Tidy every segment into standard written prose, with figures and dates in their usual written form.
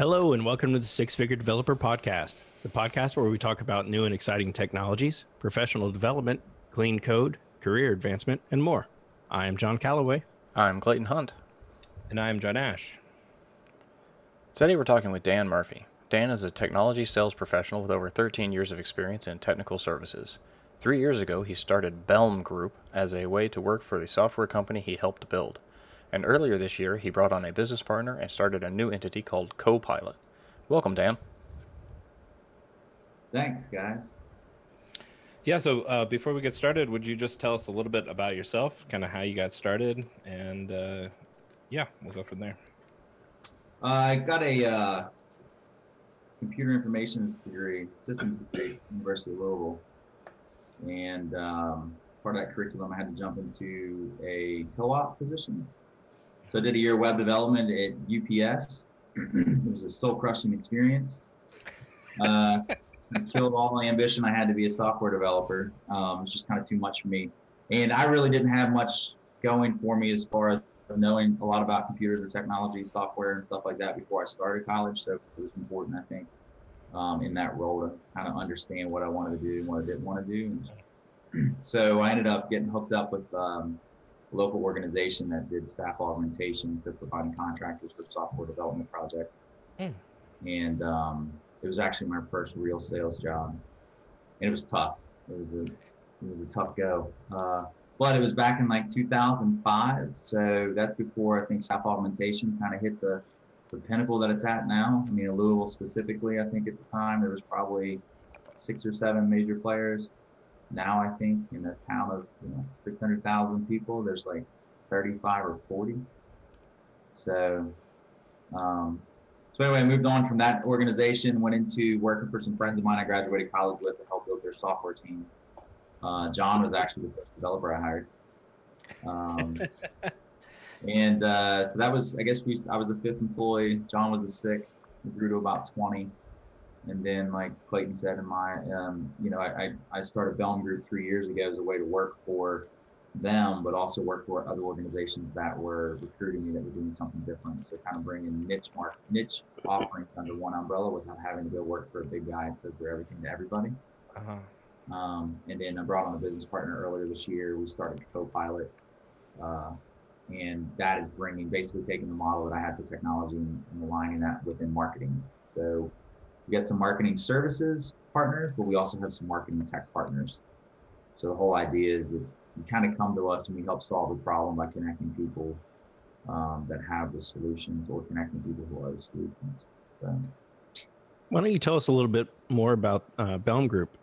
Hello, and welcome to the Six Figure Developer Podcast, the podcast where we talk about new and exciting technologies, professional development, clean code, career advancement, and more. I am John Calloway. I'm Clayton Hunt. And I am John Ash. Today we're talking with Dan Murphy. Dan is a technology sales professional with over 13 years of experience in technical services. 3 years ago, he started BELM Group as a way to work for the software company he helped build. And earlier this year, he brought on a business partner and started a new entity called CoPilot. Welcome, Dan. Thanks, guys. Yeah, so before we get started, would you just tell us a little bit about yourself, kind of how you got started, and yeah, we'll go from there. I got a computer information degree, systems degree, University of Louisville, and part of that curriculum, I had to jump into a co-op position. So I did a year of web development at UPS. It was a soul-crushing experience. It killed all my ambition. I had to be a software developer. It was just kind of too much for me. And I really didn't have much going for me as far as knowing a lot about computers or technology, software, and stuff like that before I started college. So it was important, I think, in that role to kind of understand what I wanted to do and what I didn't want to do. So I ended up getting hooked up with a local organization that did staff augmentation, so providing contractors for software development projects. And it was actually my first real sales job, and it was tough. It was a tough go. But it was back in like 2005, so that's before I think staff augmentation kind of hit the pinnacle that it's at now. I mean, in Louisville specifically, I think at the time there was probably 6 or 7 major players. Now I think in a town of 600,000 people, there's like 35 or 40. So anyway, I moved on from that organization, went into working for some friends of mine I graduated college with to help build their software team. John was actually the first developer I hired. So that was, I guess I was the 5th employee. John was the 6th. We grew to about 20. And then, like Clayton said, in my, I started BELM Group 3 years ago as a way to work for them, but also work for other organizations that were recruiting me that were doing something different. So kind of bringing niche offerings under one umbrella without having to go work for a big guy that says they're everything to everybody. And then I brought on a business partner earlier this year. We started CoPilot, and that is basically taking the model that I had for technology and aligning that within marketing. So we got some marketing services partners, but we also have some marketing tech partners. So the whole idea is that you kind of come to us and we help solve a problem by connecting people that have the solutions or connecting people who are the solutions. So, Why don't you tell us a little bit more about BELM Group?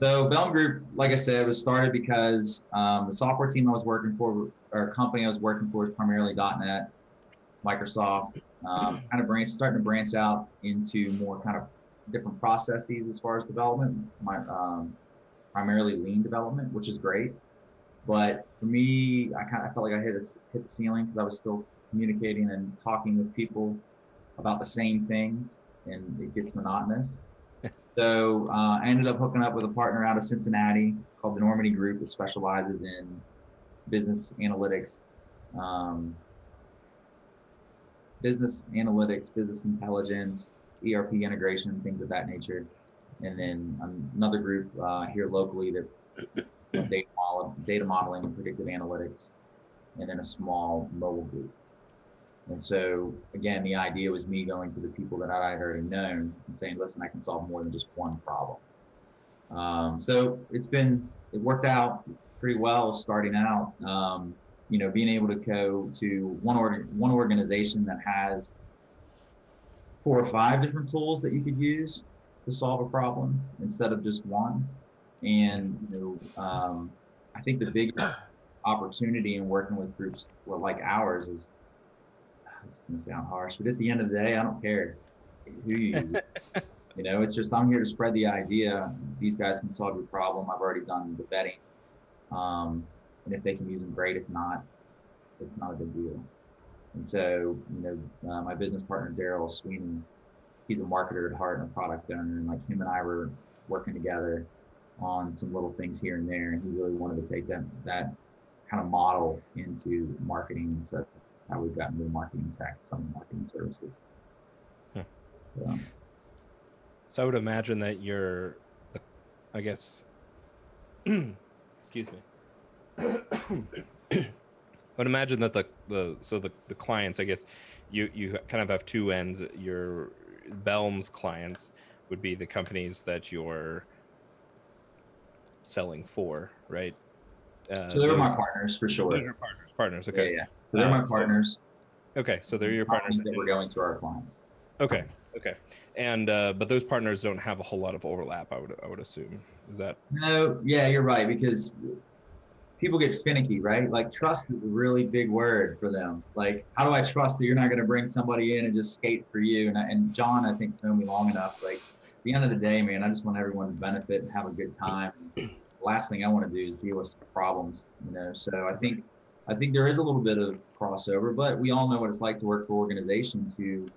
So BELM Group, like I said, was started because the software team I was working for, or company I was working for, is primarily .NET, Microsoft, starting to branch out into more kind of different processes as far as development, primarily lean development, which is great. But for me, I felt like I hit the ceiling because I was still communicating and talking with people about the same things, and it gets monotonous. So I ended up hooking up with a partner out of Cincinnati called the Normandy Group that specializes in business analytics, business intelligence, ERP integration, things of that nature. And then another group here locally that data modeling and predictive analytics, and then a small mobile group. And so, again, the idea was me going to the people that I had already known and saying, listen, I can solve more than just one problem. So it worked out pretty well starting out, being able to go to one organization that has 4 or 5 different tools that you could use to solve a problem instead of just one. And, I think the big opportunity in working with groups like ours is, it's going to sound harsh, but at the end of the day, I don't care who you use. It's just, I'm here to spread the idea. These guys can solve your problem. I've already done the vetting. And if they can use them, great. If not, it's not a big deal. And so, my business partner, Daryl Sweeney, he's a marketer at heart and a product owner. And like him and I were working together on some little things here and there. And he really wanted to take that kind of model into marketing. So that's how we've gotten into marketing tech, some marketing services. So, So I would imagine that you're, I guess, excuse me. I would imagine that the clients, I guess, you kind of have two ends. Your BELM's clients would be the companies that you're selling for, right? so they were my partners for sure. Those are partners. Yeah, Okay. yeah. So they're my partners. Okay, so they're your partners that we're going to our clients. Okay, and but those partners don't have a whole lot of overlap. I would assume. Is that? No, yeah, you're right, because people get finicky, right? Like trust is a really big word for them. Like, how do I trust that you're not going to bring somebody in and just skate for you? And John, I think's known me long enough. Like, at the end of the day, man, I just want everyone to benefit and have a good time. The last thing I want to do is deal with some problems, you know. So I think there is a little bit of crossover, but we all know what it's like to work for organizations who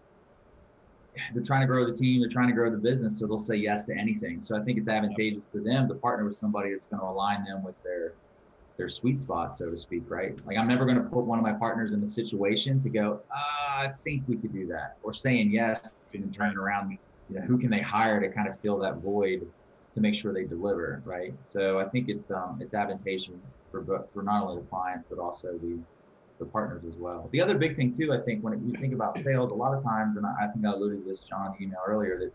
they're trying to grow the team, they're trying to grow the business, so they'll say yes to anything. So I think it's advantageous for them to partner with somebody that's going to align them with their sweet spot, so to speak, right? Like I'm never going to put one of my partners in a situation to go, I think we could do that, or saying yes and then turning around, you know, who can they hire to kind of fill that void to make sure they deliver, right? So I think it's advantageous for not only the clients but also the partners as well. The other big thing too, I think, when you think about sales, a lot of times, and I think I alluded to this, John, in the email earlier, that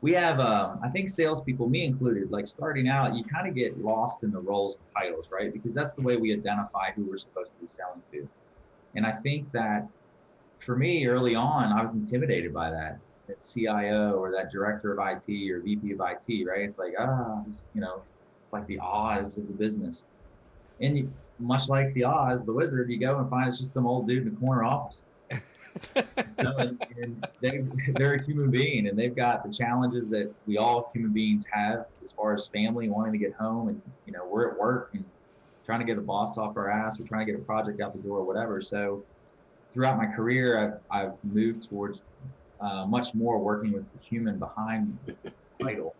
we have, I think salespeople, me included, like starting out, you kind of get lost in the roles and titles, right? Because that's the way we identify who we're supposed to be selling to. And I think that for me early on, I was intimidated by that CIO or that director of IT or VP of IT, right? It's like, you know, it's like the Oz of the business. And much like the Oz, the wizard, you go and find it's just some old dude in the corner office. You know, and they're a human being, and they've got the challenges that we all human beings have as far as family, wanting to get home, and you know, we're at work and trying to get a boss off our ass or trying to get a project out the door or whatever. So throughout my career, I've moved towards much more working with the human behind the title.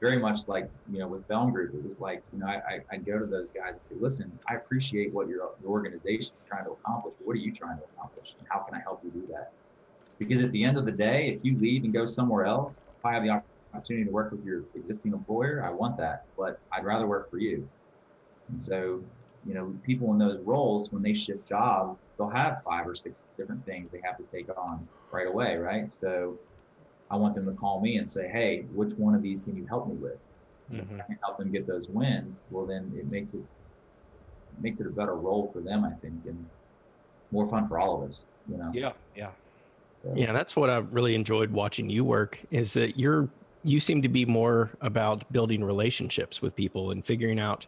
Very much like, you know, with BELM Group, it was like, you know, I go to those guys and say, listen, I appreciate what your organization is trying to accomplish, but what are you trying to accomplish? And how can I help you do that? Because at the end of the day, if you leave and go somewhere else, if I have the opportunity to work with your existing employer, I want that, but I'd rather work for you. And so, you know, people in those roles, when they shift jobs, they'll have 5 or 6 different things they have to take on right away, right? So I want them to call me and say, hey, which one of these can you help me with? If I can help them get those wins, well, then it makes it a better role for them, I think, and more fun for all of us, you know? Yeah. So. Yeah, that's what I've really enjoyed watching you work, is that you seem to be more about building relationships with people and figuring out,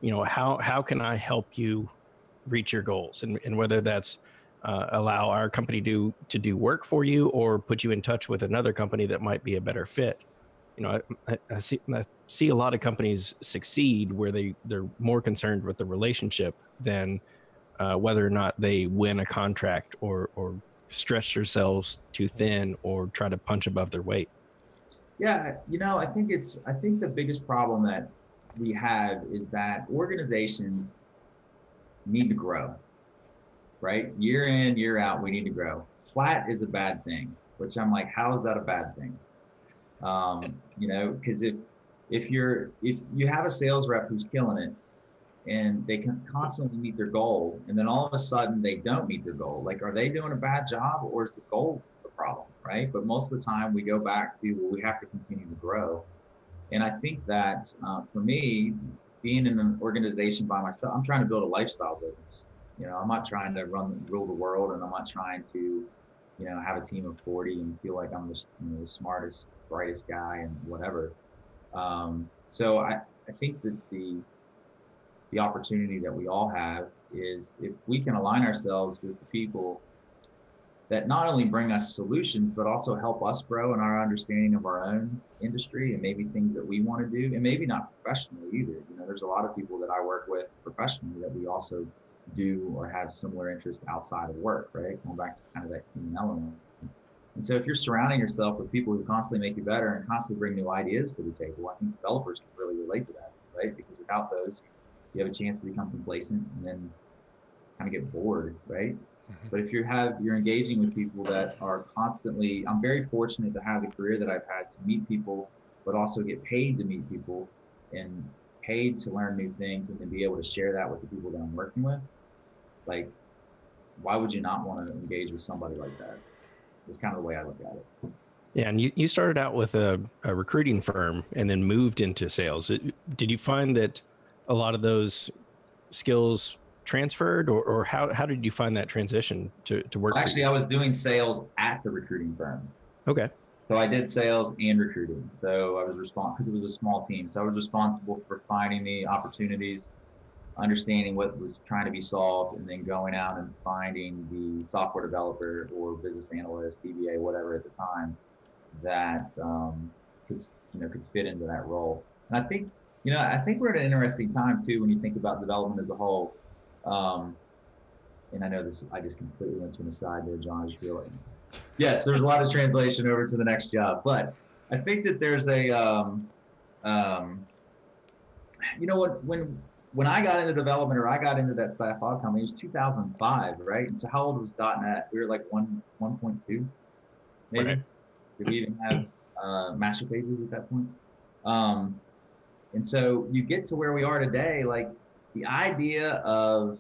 you know, how can I help you reach your goals, and whether that's allow our company to do work for you or put you in touch with another company that might be a better fit. You know, I see a lot of companies succeed where they're more concerned with the relationship than whether or not they win a contract or stretch themselves too thin or try to punch above their weight. Yeah, you know, I think the biggest problem that we have is that organizations need to grow. Right? Year in, year out, we need to grow. Flat is a bad thing, which I'm like, how is that a bad thing? You know, because if you have a sales rep who's killing it and they can constantly meet their goal, and then all of a sudden they don't meet their goal, like, are they doing a bad job, or is the goal the problem, right? But most of the time we go back to, well, we have to continue to grow. And I think that for me, being in an organization by myself, I'm trying to build a lifestyle business. You know, I'm not trying to rule the world, and I'm not trying to, you know, have a team of 40 and feel like I'm the smartest, brightest guy and whatever. So I think that the opportunity that we all have is, if we can align ourselves with the people that not only bring us solutions, but also help us grow in our understanding of our own industry and maybe things that we want to do, and maybe not professionally either. You know, there's a lot of people that I work with professionally that we also do or have similar interests outside of work, right? Going back to kind of that human element. And so if you're surrounding yourself with people who constantly make you better and constantly bring new ideas to the table, I think developers can really relate to that, right? Because without those, you have a chance to become complacent and then kind of get bored, right? But if you're engaging with people that are constantly, I'm very fortunate to have the career that I've had to meet people, but also get paid to meet people and paid to learn new things and then be able to share that with the people that I'm working with. Like, why would you not want to engage with somebody like that? It's kind of the way I look at it. Yeah, and you started out with a recruiting firm and then moved into sales. Did you find that a lot of those skills transferred, or how did you find that transition to work? Actually, I was doing sales at the recruiting firm. Okay. So I did sales and recruiting. So I was responsible because it was a small team. So I was responsible for finding the opportunities, understanding what was trying to be solved, and then going out and finding the software developer or business analyst, DBA, whatever at the time, that could fit into that role. And I think we're at an interesting time too when you think about development as a whole. And I know this, I just completely went to an aside there, John. I just realized. Yes, there's a lot of translation over to the next job, but I think that there's a, when I got into development or I got into that staff aug company, it was 2005, right? And so how old was .NET? We were like 1.2, maybe. Right. Did we even have master pages at that point? And so you get to where we are today, like the idea of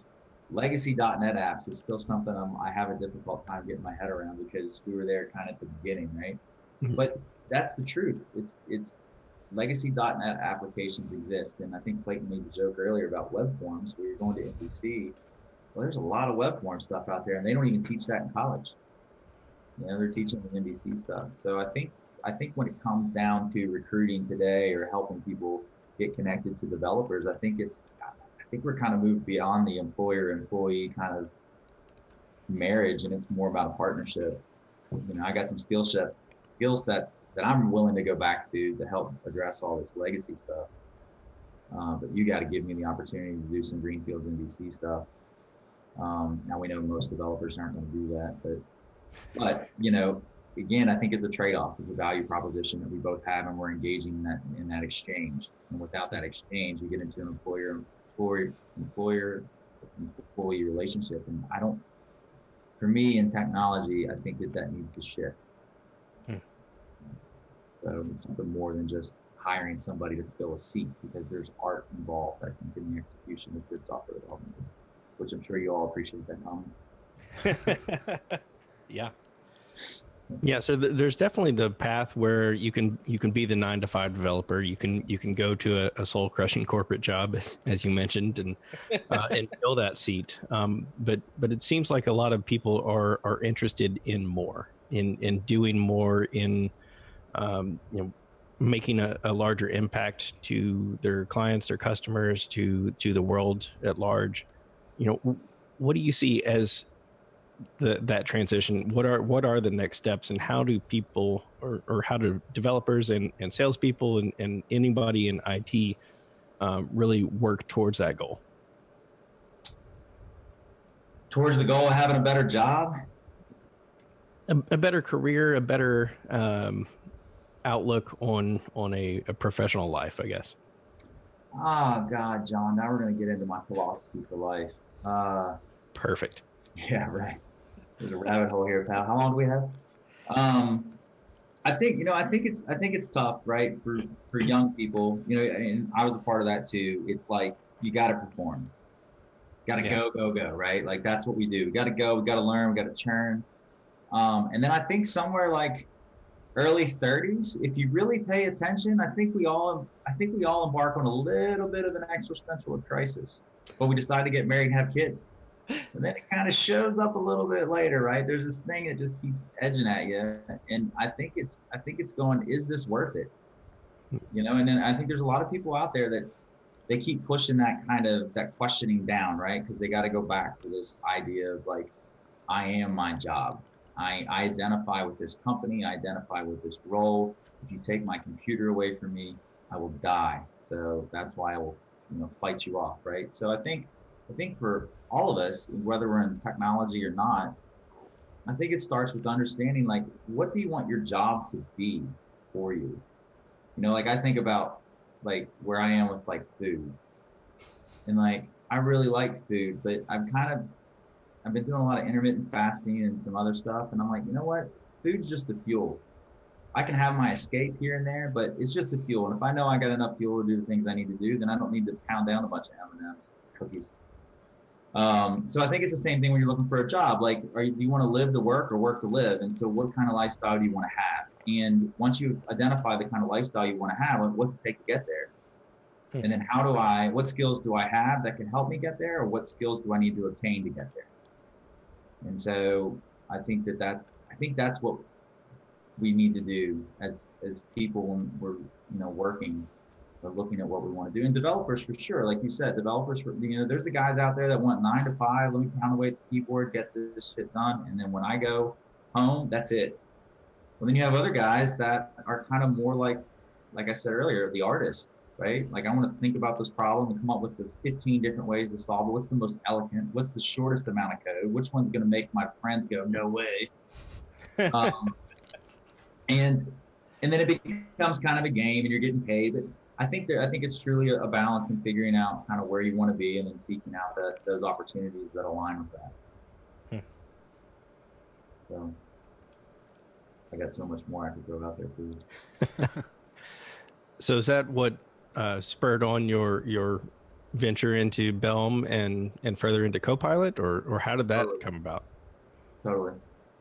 legacy .NET apps is still something I have a difficult time getting my head around because we were there kind of at the beginning, right? Mm-hmm. But that's the truth. It's legacy .NET applications exist. And I think Clayton made the joke earlier about web forms where you're going to MVC. Well, there's a lot of web form stuff out there and they don't even teach that in college. You know, they're teaching the MVC stuff. So I think when it comes down to recruiting today or helping people get connected to developers, I think we're kind of moved beyond the employer-employee kind of marriage, and it's more about a partnership. You know, I got some skill sets that I'm willing to go back to help address all this legacy stuff. But you got to give me the opportunity to do some greenfields MVC stuff. Now we know most developers aren't going to do that, but you know, again, I think it's a trade-off. It's a value proposition that we both have, and we're engaging in that exchange. And without that exchange, you get into an employee relationship. And for me in technology, I think that needs to shift. So it's something more than just hiring somebody to fill a seat, because there's art involved, I think, in the execution of good software development, which I'm sure you all appreciate that comment. Yeah. Yeah, so there's definitely the path where you can be the 9-to-5 developer. You can go to a soul crushing corporate job, as you mentioned, and fill that seat. But it seems like a lot of people are interested in more, in doing more, in making a larger impact to their clients, their customers, to the world at large. You know, what do you see as that transition? What are the next steps, and how do people or how do developers and salespeople and anybody in IT really work towards that goal? Towards the goal of having a better job, a better career, a better outlook on a professional life, I guess. Oh God, John, now we're going to get into my philosophy for life. Perfect. Yeah, right. There's a rabbit hole here, pal. How long do we have? I think it's tough, right? For young people, you know, and I was a part of that too. It's like, you got to perform, got to go, right? Like, that's what we do. We got to go, we got to learn, we got to churn. And then I think somewhere like early 30s, if you really pay attention, I think we all embark on a little bit of an existential crisis, but we decide to get married and have kids. And then it kind of shows up a little bit later, right? There's this thing that just keeps edging at you, and I think it's going, is this worth it? You know, and then I think there's a lot of people out there that they keep pushing that questioning down, right? Because they got to go back to this idea of like, I am my job. I identify with this company. I identify with this role. If you take my computer away from me, I will die. So that's why I will, fight you off, right? So I think for all of us, whether we're in technology or not, I think it starts with understanding, like, what do you want your job to be for you? You know, like, I think about like where I am with like food, and like, I really like food, but I'm kind of I've been doing a lot of intermittent fasting and some other stuff. And I'm like, you know what? Food's just the fuel. I can have my escape here and there, but it's just the fuel. And if I know I got enough fuel to do the things I need to do, then I don't need to pound down a bunch of M&Ms, cookies. So I think it's the same thing when you're looking for a job. Like, do you want to live to work or work to live? And so what kind of lifestyle do you want to have? And once you identify the kind of lifestyle you want to have, what's it take to get there? And then what skills do I have that can help me get there? Or what skills do I need to obtain to get there? And so I think that's what we need to do as people when we're, working or looking at what we want to do. And developers, for sure, like you said, there's the guys out there that want 9 to 5, let me pound away at the keyboard, get this shit done. And then when I go home, that's it. Well, then you have other guys that are kind of more like I said earlier, the artist, right? Like, I want to think about this problem and come up with the 15 different ways to solve it. What's the most elegant? What's the shortest amount of code? Which one's going to make my friends go, no way? And then it becomes kind of a game and you're getting paid. But I think it's truly a balance in figuring out kind of where you want to be and then seeking out those opportunities that align with that. So I got so much more I could throw out there for you. So is that what spurred on your venture into BELM and further into CoPilot, or how did that come about? Totally.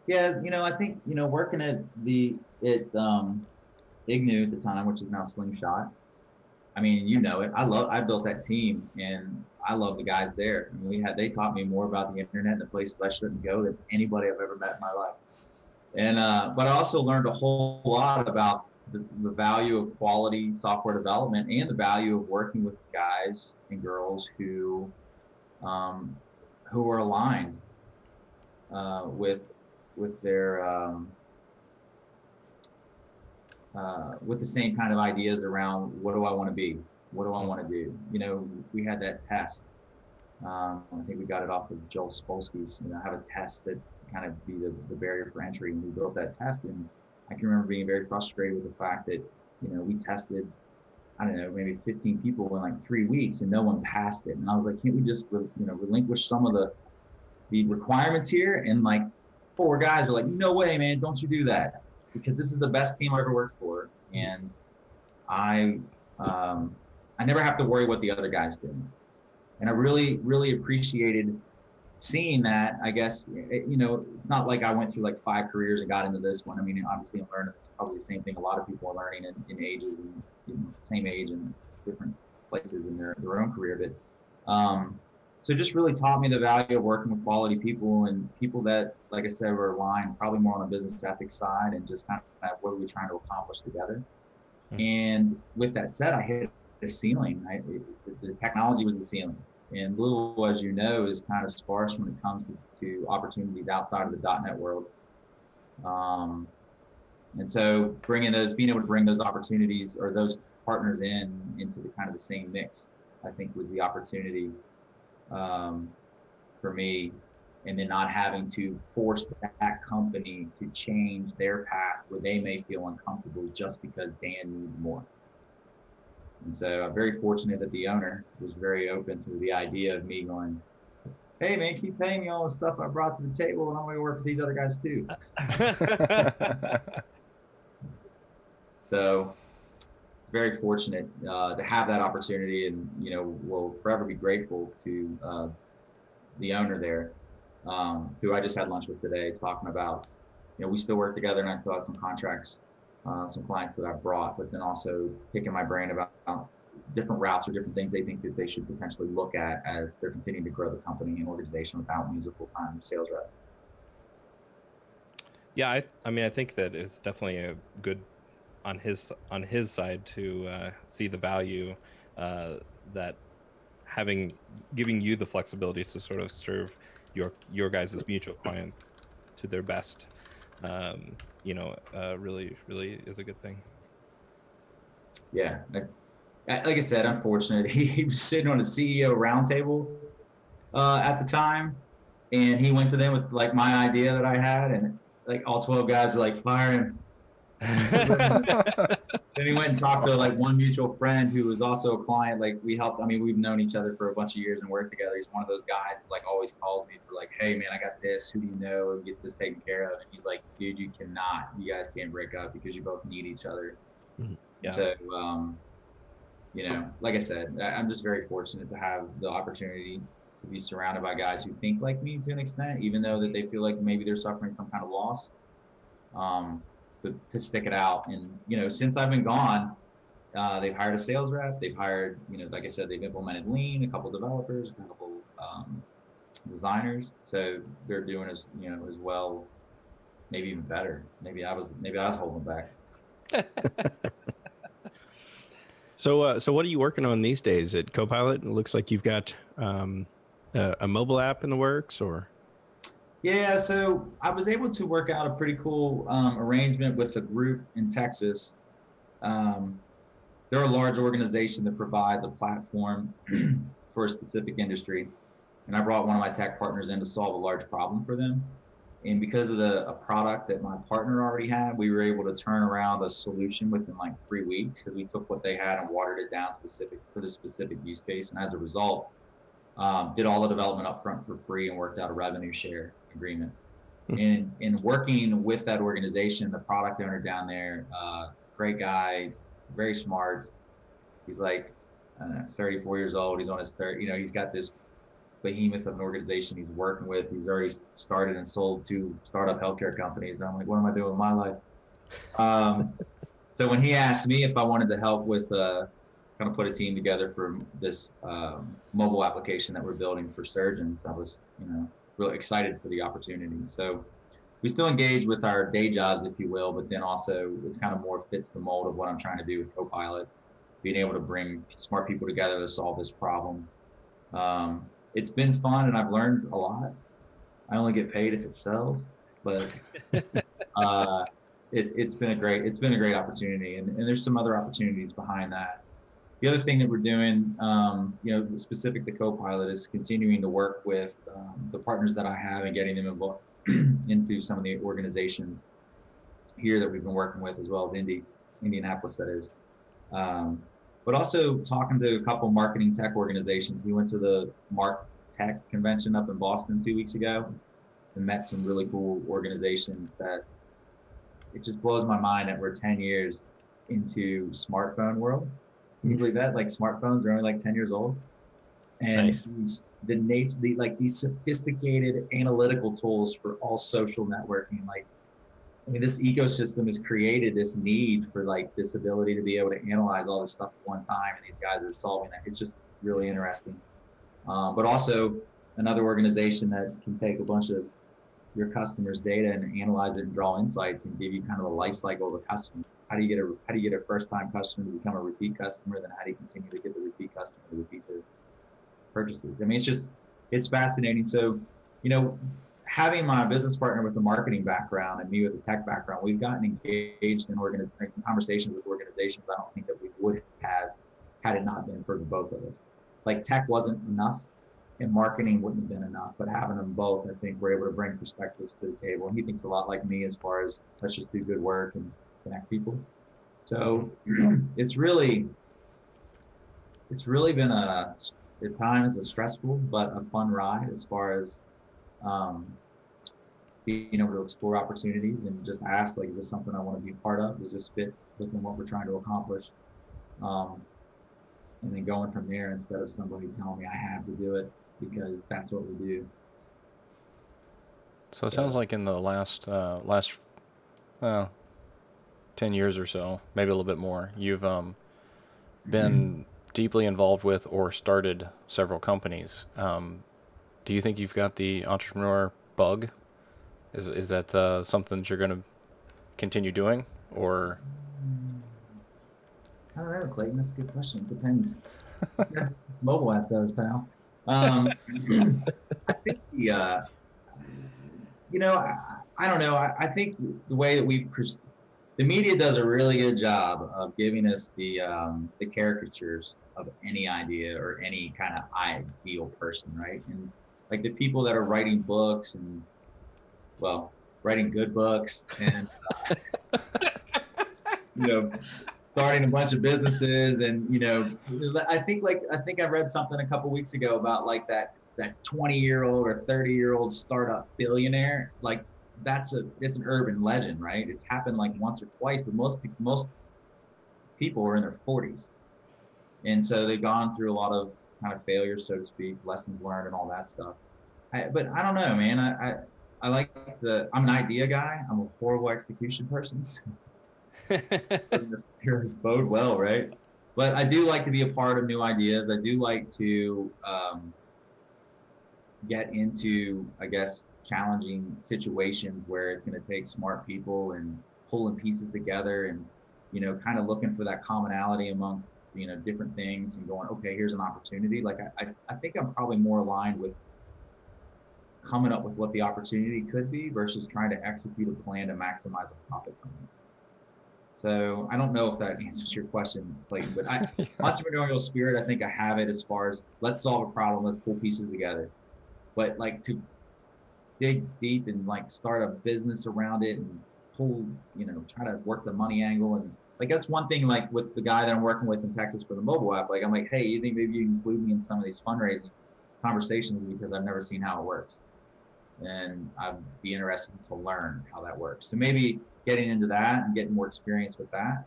Yeah, I think, working at Ignu at the time, which is now Slingshot. I mean, I built that team and I love the guys there. I mean, they taught me more about the internet and the places I shouldn't go than anybody I've ever met in my life. And, but I also learned a whole lot about the value of quality software development and the value of working with guys and girls who are aligned with their with the same kind of ideas around what do I want to be, what do I want to do. We had that test. I think we got it off of Joel Spolsky's. Have a test that kind of be the barrier for entry, and we built that test. And I can remember being very frustrated with the fact that we tested, I don't know, maybe 15 people in like 3 weeks and no one passed it. And I was like, can't we just relinquish some of the requirements here? And like 4 guys were like, no way, man, don't you do that, because this is the best team I ever worked for, and I never have to worry what the other guys do. And I really, really appreciated seeing that. I guess, it's not like I went through like 5 careers and got into this one. I mean, obviously I'm learning, it's probably the same thing a lot of people are learning in ages and same age and different places in their own career. But so it just really taught me the value of working with quality people and people that, like I said, were aligned, probably more on the business ethics side and just kind of what are we trying to accomplish together. And with that said, I hit the ceiling. The technology was the ceiling. And Louisville, as you know, is kind of sparse when it comes to opportunities outside of the .NET world. And so being able to bring those opportunities or those partners into the kind of the same mix, I think was the opportunity for me, and then not having to force that company to change their path where they may feel uncomfortable just because Dan needs more. And so I'm very fortunate that the owner was very open to the idea of me going, hey man, keep paying me all the stuff I brought to the table and I'm going to work with these other guys too. So very fortunate to have that opportunity, and will forever be grateful to the owner there, who I just had lunch with today, talking about, we still work together and I still have some contracts, some clients that I've brought, but then also picking my brain about different routes or different things they think that they should potentially look at as they're continuing to grow the company and organization without me as a full-time sales rep. Yeah, I mean, I think that it's definitely a good on his side to see the value that giving you the flexibility to sort of serve your guys' mutual clients to their best, really is a good thing. Yeah, like I said, unfortunate. He was sitting on a CEO roundtable at the time, and he went to them with like my idea that I had, and like all 12 guys are like, fire him. Then he went and talked to like one mutual friend who was also a client. Like we helped. I mean, we've known each other for a bunch of years and worked together. He's one of those guys that like always calls me for like, hey man, I got this. Who do you know? Get this taken care of. And he's like, dude, you cannot. You guys can't break up because you both need each other. Yeah. So, you know, like I said, I'm just very fortunate to have the opportunity to be surrounded by guys who think like me to an extent, even though that they feel like maybe they're suffering some kind of loss. But to stick it out. And, you know, since I've been gone, they've hired a sales rep. They've hired, you know, like I said, they've implemented Lean, a couple developers, a couple designers. So they're doing as, you know, as well, maybe even better. Maybe I was holding back. So what are you working on these days at CoPilot? It looks like you've got a mobile app in the works, or? Yeah, so I was able to work out a pretty cool arrangement with a group in Texas. They're a large organization that provides a platform for a specific industry. And I brought one of my tech partners in to solve a large problem for them. And because of a product that my partner already had, we were able to turn around a solution within like 3 weeks, because we took what they had and watered it down for the specific use case. And as a result, did all the development up front for free and worked out a revenue share agreement. And in working with that organization, the product owner down there, great guy, very smart. He's like 34 years old. He's on his third, you know, he's got this behemoth of an organization he's working with. He's already started and sold 2 startup healthcare companies. I'm like, what am I doing with my life? So when he asked me if I wanted to help with kind of put a team together for this mobile application that we're building for surgeons, I was, you know, really excited for the opportunity. So we still engage with our day jobs, if you will, but then also it's kind of more fits the mold of what I'm trying to do with CoPilot, being able to bring smart people together to solve this problem. It's been fun and I've learned a lot. I only get paid if it sells, but it's been a great opportunity, and there's some other opportunities behind that. The other thing that we're doing, you know, specific to CoPilot, is continuing to work with the partners that I have and getting them involved into some of the organizations here that we've been working with, as well as Indianapolis, that is. But also talking to a couple marketing tech organizations. We went to the Mark Tech convention up in Boston 2 weeks ago and met some really cool organizations that it just blows my mind that we're 10 years into smartphone world. Can you believe that? Like smartphones are only like 10 years old. And Nice. these sophisticated analytical tools for all social networking. Like, I mean, this ecosystem has created this need for like this ability to be able to analyze all this stuff at one time. And these guys are solving that. It's just really interesting. But also another organization that can take a bunch of your customers' data and analyze it and draw insights and give you kind of a life cycle of a customer. How do you get a first-time customer to become a repeat customer? Then how do you continue to get the repeat customer to repeat their purchases? I mean, it's fascinating. So, you know, having my business partner with the marketing background and me with the tech background, we've gotten engaged in conversations with organizations I don't think that we would have had it not been for the both of us. Like tech wasn't enough and marketing wouldn't have been enough, but having them both, I think we're able to bring perspectives to the table. And he thinks a lot like me as far as let's just do good work and connect people. So it's really been at times a stressful but a fun ride as far as being able to explore opportunities and just ask, like, is this something I want to be a part of? Does this fit within what we're trying to accomplish? And then going from there instead of somebody telling me I have to do it because that's what we do. So it sounds like in the last 10 years or so, maybe a little bit more, you've been deeply involved with or started several companies. Do you think you've got the entrepreneur bug? Is that something that you're going to continue doing, or? I don't know, Clayton. That's a good question. It depends. That's what mobile app does, pal. I think I don't know. I think the way that the media does a really good job of giving us the caricatures of any idea or any kind of ideal person, right? And like the people that are writing books and, well, writing good books and, starting a bunch of businesses, and I think I read something a couple weeks ago about like that 20-year-old or 30-year-old startup billionaire. Like it's an urban legend, right? It's happened like once or twice, but most people are in their 40s, and so they've gone through a lot of kind of failures, so to speak, lessons learned, and all that stuff. But I don't know, man. I like I'm an idea guy. I'm a horrible execution person. Doesn't bode well, right? But I do like to be a part of new ideas. I do like to get into, I guess, challenging situations where it's going to take smart people and pulling pieces together, and kind of looking for that commonality amongst different things, and going, okay, here's an opportunity. Like I think I'm probably more aligned with coming up with what the opportunity could be versus trying to execute a plan to maximize a profit from it. So I don't know if that answers your question, Clayton, but entrepreneurial spirit, I think I have it as far as let's solve a problem, let's pull pieces together. But like to dig deep and like start a business around it and pull, try to work the money angle. And like, that's one thing, like with the guy that I'm working with in Texas for the mobile app, like I'm like, hey, you think maybe you can include me in some of these fundraising conversations, because I've never seen how it works. And I'd be interested to learn how that works. So maybe getting into that and getting more experience with that,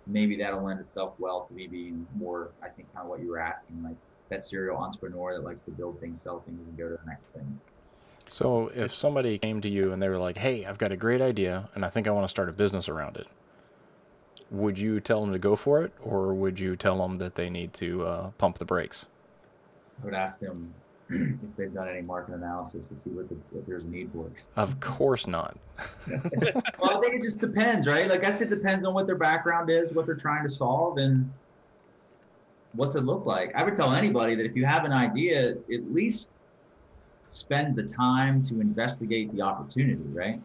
maybe that'll lend itself well to me being more, I think, kind of what you were asking, like that serial entrepreneur that likes to build things, sell things, and go to the next thing. So if somebody came to you and they were like, hey, I've got a great idea and I think I want to start a business around it, would you tell them to go for it, or would you tell them that they need to pump the brakes? I would ask them if they've done any market analysis to see if there's a need for it. Of course not. Well, I think it just depends, right? Like I said, it depends on what their background is, what they're trying to solve, and what's it look like. I would tell anybody that if you have an idea, at least spend the time to investigate the opportunity, right?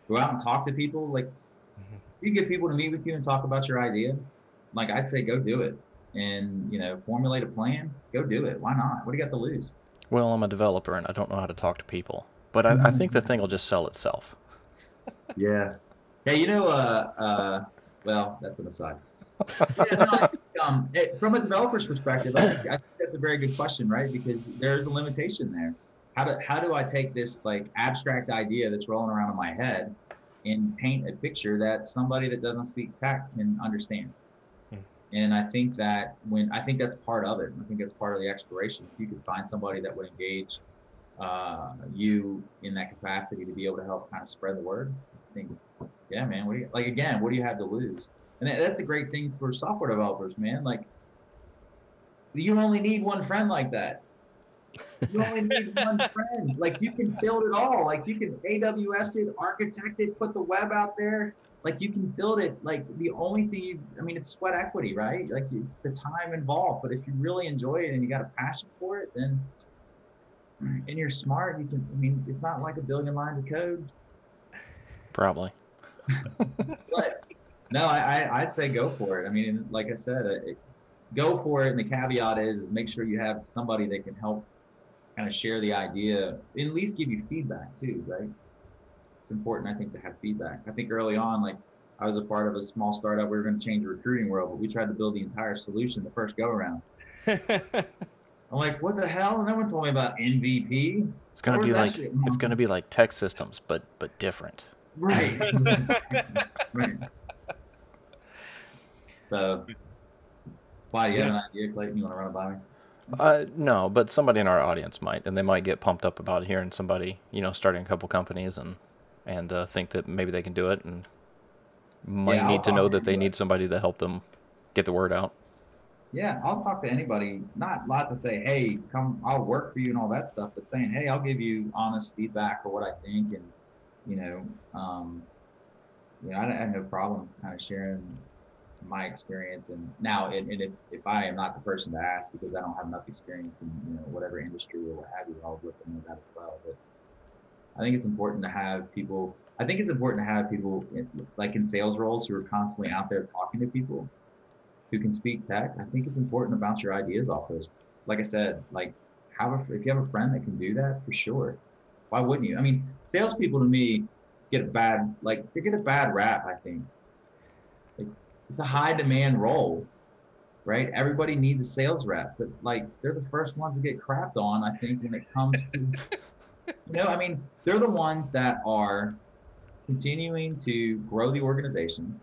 Go out and talk to people. Like, you get people to meet with you and talk about your idea, like I'd say go do it. And, formulate a plan, go do it. Why not? What do you got to lose? Well, I'm a developer and I don't know how to talk to people, but I think the thing will just sell itself. Yeah. Hey, well, that's an aside. Yeah, no, from a developer's perspective, I think that's a very good question, right? Because there's a limitation there. How do I take this like abstract idea that's rolling around in my head and paint a picture that somebody that doesn't speak tech can understand? And I think that's part of it. I think that's part of the exploration. If you could find somebody that would engage you in that capacity to be able to help kind of spread the word, I think, yeah, man, what do you have to lose? And that's a great thing for software developers, man. Like, you only need one friend like that. You only need one friend. Like, you can build it all. Like, you can AWS it, architect it, put the web out there. Like, you can build it. Like, the only thing it's sweat equity, right? Like, it's the time involved. But if you really enjoy it and you got a passion for it, then, and you're smart, you can, it's not like a billion lines of code. Probably. But no, I'd say go for it. I mean, like I said, go for it. And the caveat is make sure you have somebody that can help kind of share the idea, at least give you feedback too, right? It's important, I think, to have feedback. I think early on, like I was a part of a small startup. We were going to change the recruiting world, but we tried to build the entire solution the first go around. I'm like, what the hell? No one told me about MVP. It's going to be like tech systems, but different. Right. Right. So, why, do you have an idea, Clayton? You want to run it by me? No, but somebody in our audience might, and they might get pumped up about hearing somebody, starting a couple companies and think that maybe they can do it, and might need to know that they need somebody to help them get the word out. Yeah, I'll talk to anybody. Not to say, hey, come, I'll work for you and all that stuff, but saying, hey, I'll give you honest feedback for what I think, and I have no problem kind of sharing my experience. And now, and if I am not the person to ask because I don't have enough experience in whatever industry or what have you, I'll look into that as well. But I think it's important to have people. I think it's important to have people like in sales roles who are constantly out there talking to people who can speak tech. I think it's important to bounce your ideas off those. Like I said, like if you have a friend that can do that, for sure. Why wouldn't you? I mean, salespeople to me get a bad rap, I think. Like, it's a high demand role, right? Everybody needs a sales rep, but like they're the first ones to get crapped on, I think, when it comes to, I mean, they're the ones that are continuing to grow the organization.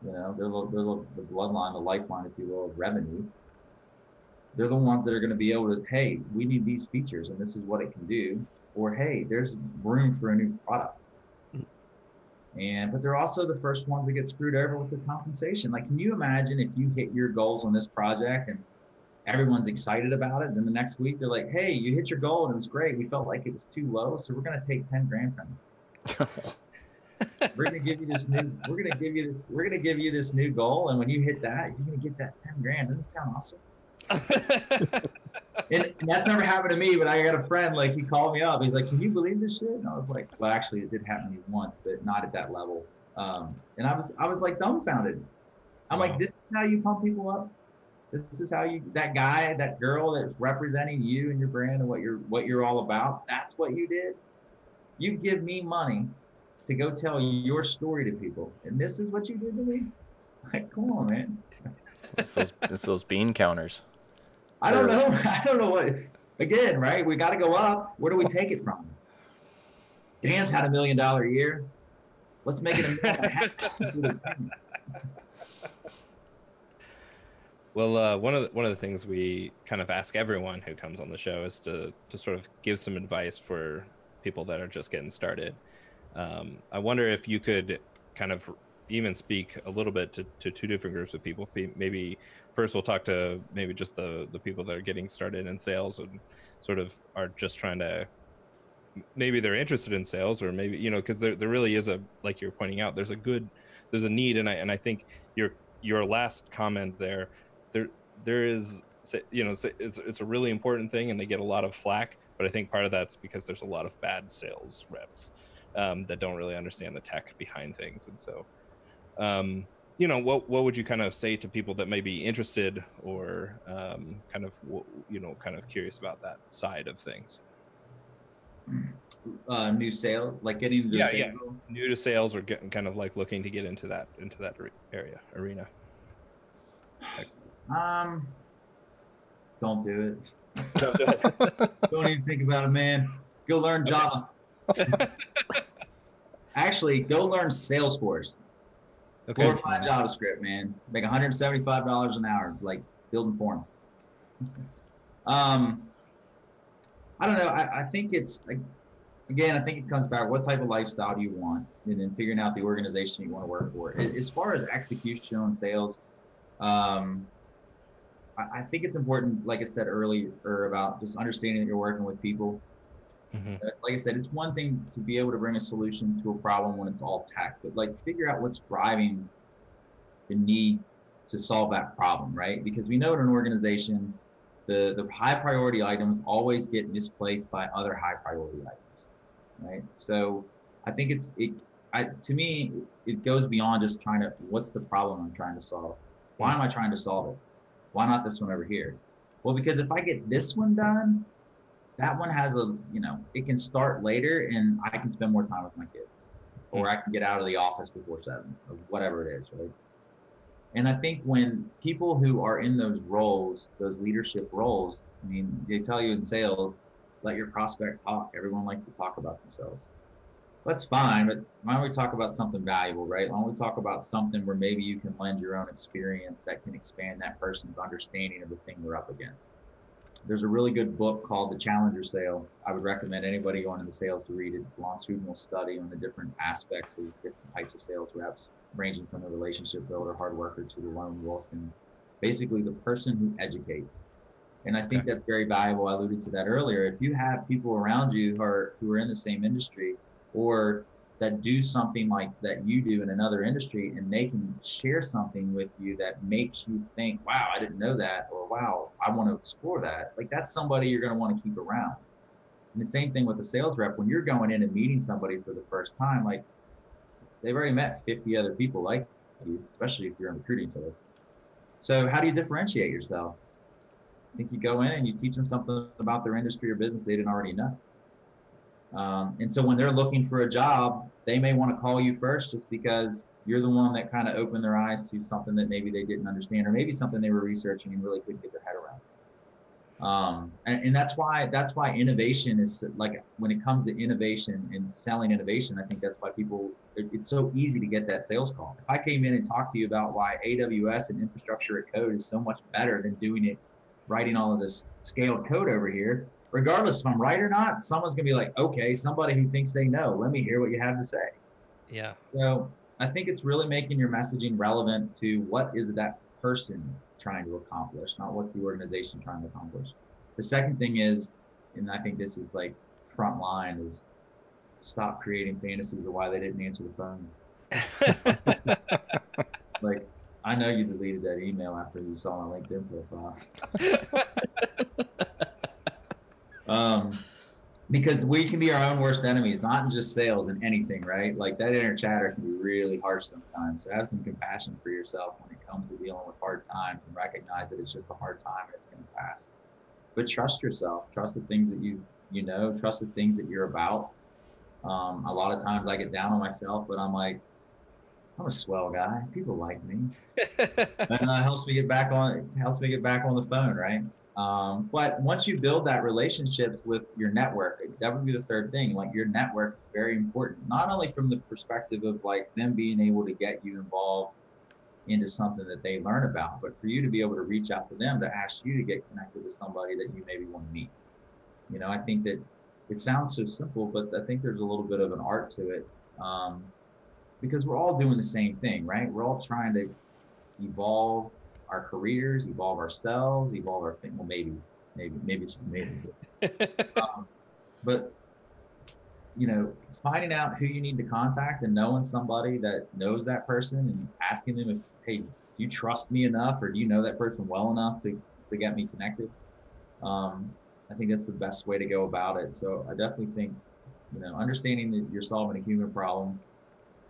They're the bloodline, the lifeline, if you will, of revenue. They're the ones that are going to be able to, hey, we need these features and this is what it can do, or hey, there's room for a new product. But they're also the first ones that get screwed over with the compensation. Like, can you imagine if you hit your goals on this project and everyone's excited about it, then the next week they're like, hey, you hit your goal and it was great. We felt like it was too low, so we're going to take 10 grand from you. We're going to give you this new goal, and when you hit that, you're going to get that 10 grand. Doesn't that sound awesome? and that's never happened to me, but I got a friend, like, he called me up. He's like, can you believe this shit? And I was like, well, actually it did happen to me once, but not at that level. And I was like dumbfounded. I'm like, this is how you pump people up? This is how you, that guy, that girl that's representing you and your brand and what you're all about, that's what you did? You give me money to go tell your story to people, and this is what you did to me? Like, come on, man. It's those bean counters. I don't know what, again, right? We got to go up. Where do we take it from? Dan's had $1 million a year. Let's make it $1.5 million. Well, one of the things we kind of ask everyone who comes on the show is to sort of give some advice for people that are just getting started. I wonder if you could kind of even speak a little bit to two different groups of people. Maybe first we'll talk to maybe just the people that are getting started in sales and sort of are just trying to, maybe they're interested in sales, or maybe, because there really is like you're pointing out, there's a need. And I think your last comment there is, it's a really important thing, and they get a lot of flack, but I think part of that's because there's a lot of bad sales reps that don't really understand the tech behind things. And so, what would you kind of say to people that may be interested or kind of curious about that side of things? New sales, like getting into the sales? New to sales, or getting kind of like looking to get into that arena. Don't do it. Don't even think about it, man. Go learn Java. Actually, go learn Salesforce. Okay. Glorified JavaScript, man. Make $175 an hour, like building forms. I don't know. I think it's, again, I think it comes back, what type of lifestyle do you want? And then figuring out the organization you want to work for. As far as execution on sales, I think it's important, like I said earlier, about just understanding that you're working with people. Mm-hmm. Like I said, it's one thing to be able to bring a solution to a problem when it's all tech, but like figure out what's driving the need to solve that problem, right? Because we know in an organization, the high priority items always get misplaced by other high priority items, right? So I think to me, it goes beyond just what's the problem I'm trying to solve? Why am I trying to solve it? Why not this one over here? Well, because if I get this one done, that one has it can start later and I can spend more time with my kids, or I can get out of the office before 7 or whatever it is, right? And I think when people who are in those roles, those leadership roles, I mean, they tell you in sales, let your prospect talk. Everyone likes to talk about themselves. That's fine, but why don't we talk about something valuable, right? Why don't we talk about something where maybe you can lend your own experience that can expand that person's understanding of the thing they're up against. There's a really good book called The Challenger Sale. I would recommend anybody going into sales to read it. It's a longitudinal study on the different aspects of different types of sales reps, ranging from the relationship builder, hard worker, to the lone wolf, and basically the person who educates. And I think that's very valuable. I alluded to that earlier. If you have people around you who are in the same industry, or that do something like that you do in another industry, and they can share something with you that makes you think, wow, I didn't know that, or wow, I want to explore that. Like, that's somebody you're going to want to keep around. And the same thing with the sales rep. When you're going in and meeting somebody for the first time, like, they've already met 50 other people like you, especially if you're in recruiting sales. So how do you differentiate yourself? I think you go in and you teach them something about their industry or business they didn't already know. And so when they're looking for a job, they may want to call you first just because you're the one that kind of opened their eyes to something that maybe they didn't understand, or maybe something they were researching and really couldn't get their head around. And that's why innovation is, like, when it comes to innovation and selling innovation, I think that's why it's so easy to get that sales call. If I came in and talked to you about why AWS and infrastructure as code is so much better than writing all of this scaled code over here, regardless if I'm right or not, someone's gonna be like, okay, somebody who thinks they know, let me hear what you have to say. Yeah. So I think it's really making your messaging relevant to what is that person trying to accomplish, not what's the organization trying to accomplish. The second thing is, and I think this is like front line, is stop creating fantasies of why they didn't answer the phone. Like, I know you deleted that email after you saw my LinkedIn profile. Because we can be our own worst enemies, not in just sales and anything, right? Like, that inner chatter can be really harsh sometimes. So have some compassion for yourself when it comes to dealing with hard times, and recognize that it's just a hard time and it's going to pass. But trust yourself, trust the things that you know, trust the things that you're about. A lot of times I get down on myself, but I'm like, I'm a swell guy. People like me. And helps me get back on the phone, right? But once you build that relationships with your network, that would be the third thing. Like, your network is very important, not only from the perspective of like them being able to get you involved into something that they learn about, but for you to be able to reach out to them to ask you to get connected with somebody that you maybe want to meet. You know, I think that it sounds so simple, but I think there's a little bit of an art to it, because we're all doing the same thing, right? We're all trying to evolve our careers, evolve ourselves, evolve our thing. Well, maybe it's just maybe. But you know, finding out who you need to contact and knowing somebody that knows that person and asking them if, hey, do you trust me enough, or do you know that person well enough to get me connected? I think that's the best way to go about it. So I definitely think, you know, understanding that you're solving a human problem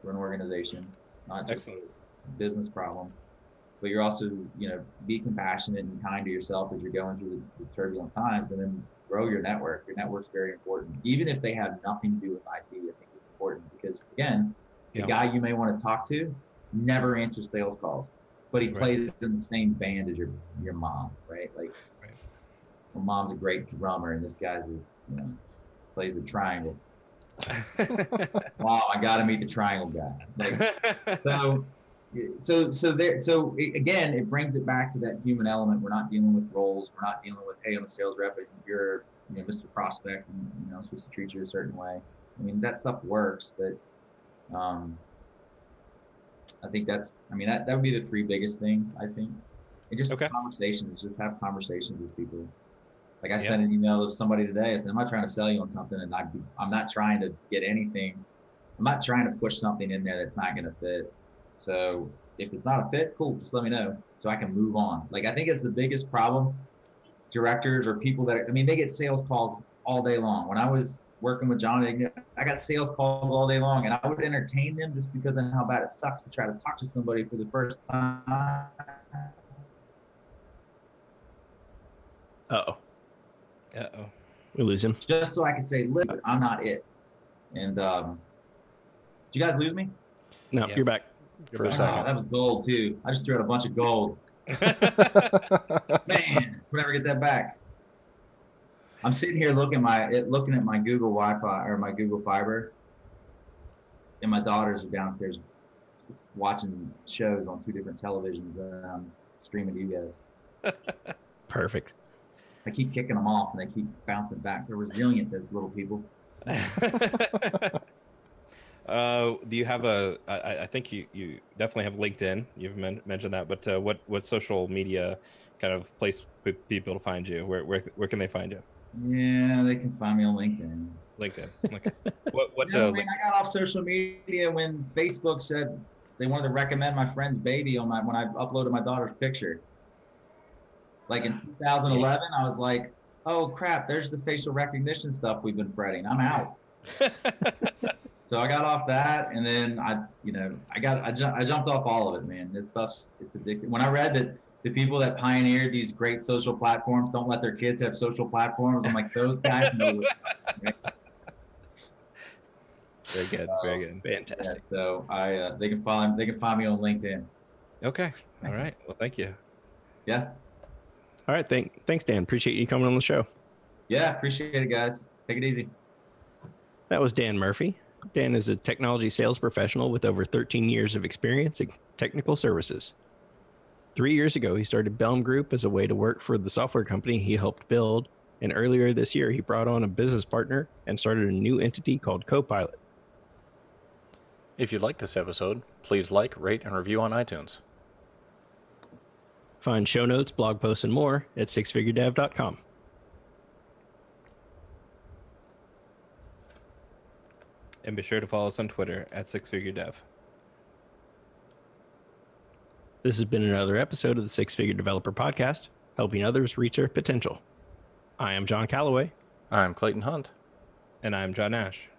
for an organization, not just a business problem, but you're also, you know, be compassionate and kind to yourself as you're going through the turbulent times, and then grow your network. Your network's very important. Even if they have nothing to do with IT, I think it's important, because again, the guy you may want to talk to never answers sales calls, but he plays in the same band as your mom, right? Like, my mom's a great drummer, and this guy's plays the triangle. Wow, I got to meet the triangle guy. Like, so again, it brings it back to that human element. We're not dealing with roles. We're not dealing with, hey, I'm a sales rep, and you're, you know, Mr. Prospect, and, you know, I'm supposed to treat you a certain way. I mean, that stuff works, but I think that would be the three biggest things, I think. And just conversations, just have conversations with people. Like, I sent an email to somebody today. I said, I'm not trying to sell you on something, and I'm not trying to get anything. I'm not trying to push something in there that's not going to fit. So if it's not a fit, cool, just let me know so I can move on. Like, I think it's the biggest problem. Directors or people that, they get sales calls all day long. When I was working with John, I got sales calls all day long, and I would entertain them just because of how bad it sucks to try to talk to somebody for the first time. Uh-oh. We lose him. Just so I could say, look, I'm not it. And did you guys lose me? No, you're back. For a second. Oh, that was gold too. I just threw out a bunch of gold. Man, we'll never get that back. I'm sitting here looking at my Google Wi-Fi or my Google Fiber, and my daughters are downstairs watching shows on two different televisions, and I'm streaming to you guys. Perfect. I keep kicking them off, and they keep bouncing back. They're resilient, those little people. Do you have I think you definitely have LinkedIn. You've mentioned that, but what social media kind of place people to find you? Where can they find you? Yeah, they can find me on LinkedIn. LinkedIn. Okay. What? I got off social media when Facebook said they wanted to recommend my friend's baby when I uploaded my daughter's picture. Like in 2011, I was like, oh crap, there's the facial recognition stuff we've been fretting. I'm out. So I got off that, and then I jumped off all of it, man. This stuff's, it's addictive. When I read that the people that pioneered these great social platforms don't let their kids have social platforms, I'm like, those guys know what's up, right? Very good. Very good. Yeah, Fantastic. so they can find me on LinkedIn. Okay. All right. Well, thank you. Yeah. All right. Thanks, Dan. Appreciate you coming on the show. Yeah, appreciate it, guys. Take it easy. That was Dan Murphy. Dan is a technology sales professional with over 13 years of experience in technical services. 3 years ago, he started BELM Group as a way to work for the software company he helped build. And earlier this year, he brought on a business partner and started a new entity called CoPilot. If you like this episode, please like, rate, and review on iTunes. Find show notes, blog posts, and more at sixfiguredev.com. And be sure to follow us on Twitter at sixfiguredev. This has been another episode of the Six Figure Developer Podcast, helping others reach their potential. I am John Calloway. I'm Clayton Hunt. And I'm John Nash.